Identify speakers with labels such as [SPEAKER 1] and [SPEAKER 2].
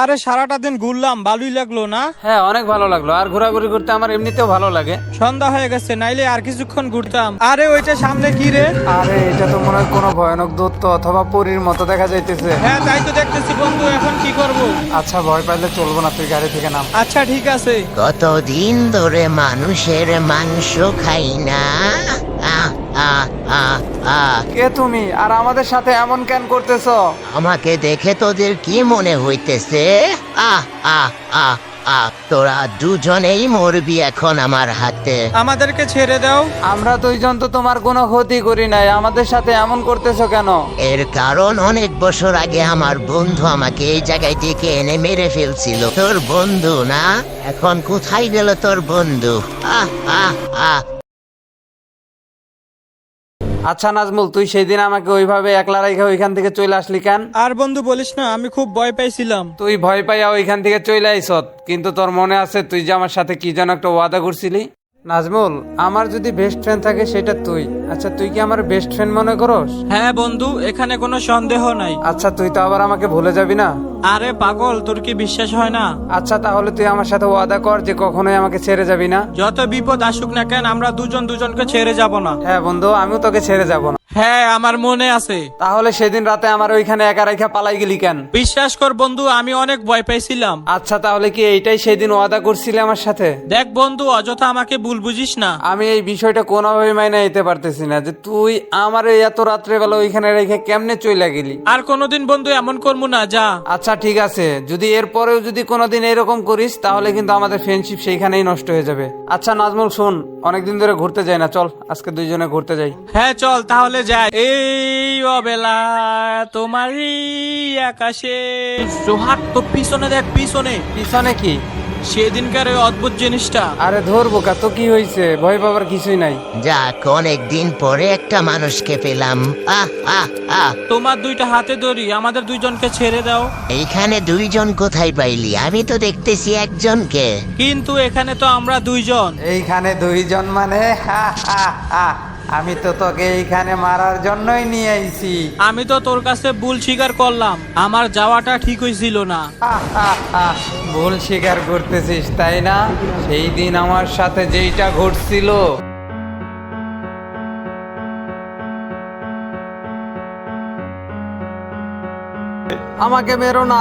[SPEAKER 1] আরে সারাটা দিন ঘুরলাম, ভালোই লাগলো না?
[SPEAKER 2] হ্যাঁ, অনেক ভালো লাগলো। আর ঘোরাঘুরি করতে আমার এমনিতেও ভালো লাগে।
[SPEAKER 1] সন্ধ্যা হয়ে গেছে, নাইলে আর কিছুক্ষণ ঘুরতাম। আরে ওইটা সামনে কি রে?
[SPEAKER 2] আরে এটা তো মনে হয় কোনো ভয়ানক দূত অথবা পরীর মতো দেখা যাইতেছে।
[SPEAKER 1] হ্যাঁ তাই তো দেখতেছি বন্ধু, এখন কি করব?
[SPEAKER 2] আচ্ছা, ভয় পাইলে চলবো না, তুই গাড়ি থেকে নাম।
[SPEAKER 1] আচ্ছা ঠিক আছে।
[SPEAKER 3] কতদিন ধরে মানুষের মাংস খাই না। আহ, আহ, আহ, আহ।
[SPEAKER 2] কে তুমি, আর আমাদের সাথে এমন কেন করতেছো?
[SPEAKER 3] আমাকে দেখে তোদের কি মনে হইতেছে? আহ আহ আহ আহ, তোরা দুজনেই মরবি এখন আমার হাতে।
[SPEAKER 1] আমাদেরকে ছেড়ে দাও।
[SPEAKER 2] আমরা দুইজন তো তোমার কোনো ক্ষতি করি নাই, আমাদের সাথে এমন করতেছো কেন?
[SPEAKER 3] এর কারণ অনেক বছর আগে আমার বন্ধু আমাকে এই জায়গায় ডেকে এনে মেরে ফেলছিল। তোর বন্ধু না? এখন কোথায় গেল তোর বন্ধু? আহ আহ আহ।
[SPEAKER 2] আচ্ছা নাজমুল, তুই সেই দিন আমাকে ওইভাবে একলা রেখে ওইখান থেকে চলে আসলি কেন?
[SPEAKER 1] আর বন্ধু বলিস না, আমি খুব ভয় পাইছিলাম।
[SPEAKER 2] তুই ভয় পাইয়া ওইখান থেকে চলে আইছত, কিন্তু তোর মনে আছে তুই যে আমার সাথে কি যেন একটা ওয়াদা করছিলি? নাজমুল, আমার যদি বেস্ট ফ্রেন্ড থাকে সেটা তুই। আচ্ছা, তুই কি আমার বেস্ট ফ্রেন্ড মনে করস?
[SPEAKER 1] হ্যাঁ বন্ধু, এখানে কোনো সন্দেহ নাই।
[SPEAKER 2] আচ্ছা, তুই তো আবার আমাকে ভুলে যাবি না?
[SPEAKER 1] আরে পাগল, তোর কি বিশ্বাস হয় না?
[SPEAKER 2] আচ্ছা, তাহলে তুই আমার সাথে ওয়াদা কর যে কখনোই আমাকে ছেড়ে যাবি না।
[SPEAKER 1] যত বিপদ আসুক না কেন, আমরা দুজন দুজনকে ছেড়ে যাব না।
[SPEAKER 2] হ্যাঁ বন্ধু, আমিও তোকে ছেড়ে যাব না।
[SPEAKER 1] হ্যাঁ আমার মনে আছে।
[SPEAKER 2] তাহলে সেদিন রাতে আমার ওইখানে একা রেখা পালাই গেলি কেন?
[SPEAKER 1] বিশ্বাস কর বন্ধু, আমি অনেক ভয় পাইছিলাম।
[SPEAKER 2] আচ্ছা, তাহলে কি এইটাই সেদিন ওয়াদা করছিলি আমার সাথে?
[SPEAKER 1] দেখ বন্ধু, অযথা আমাকে ভুল বুঝিস না।
[SPEAKER 2] আমি এই বিষয়টা কোনোভাবে মাইনে নিতে পারতেছি না যে তুই আমার এই এত রাত্রেবেলা ওইখানে রেখে কেমনে চইলা গেলি।
[SPEAKER 1] আর কোনোদিন বন্ধু এমন করবো না, যা।
[SPEAKER 2] আচ্ছা ঠিক আছে, যদি এরপরেও যদি কোনোদিন এরকম করিস তাহলে কিন্তু আমাদের ফ্রেন্ডশিপ সেইখানেই নষ্ট হয়ে যাবে। আচ্ছা নাজমুল শোন, অনেকদিন ধরে ঘুরতে যাই না, চল আজকে দুইজনে ঘুরতে যাই।
[SPEAKER 1] হ্যাঁ চল তাহলে যাই। এই অবেলা তোমারই আকাশে। সোহাগ তো পিছনে দেখ, পিছনে।
[SPEAKER 2] পিছনে কি?
[SPEAKER 1] সেদিনকার ওই অদ্ভুত জিনিসটা।
[SPEAKER 2] আরে ধরবো কা, তো কি হয়েছে? ভয় পাবার কিছুই নাই।
[SPEAKER 3] যাক, অনেকদিন পরে একটা মানুষকে পেলাম। আহ আহ আহ।
[SPEAKER 1] তোমার দুইটা হাতে ধরি, আমাদের দুইজনকে ছেড়ে দাও।
[SPEAKER 3] এইখানে দুইজন কোথায় পাইলি? আমি তো দেখতেছি একজনকে।
[SPEAKER 1] কিন্তু এখানে তো আমরা দুইজন।
[SPEAKER 2] এইখানে দুইজন মানে? হা, হা, হা। আমি তো তোকে এইখানে মারার জন্যই নিয়ে আইছি।
[SPEAKER 1] আমি তো তোর কাছে ভুল স্বীকার করলাম, আমার যাওয়াটা ঠিক হয়েছিল না।
[SPEAKER 2] হা, হা, হা। ভুল স্বীকার করতেছিস তাই না? সেই দিন আমার সাথে যেইটা ঘটছিল, আমাকে মেরো না।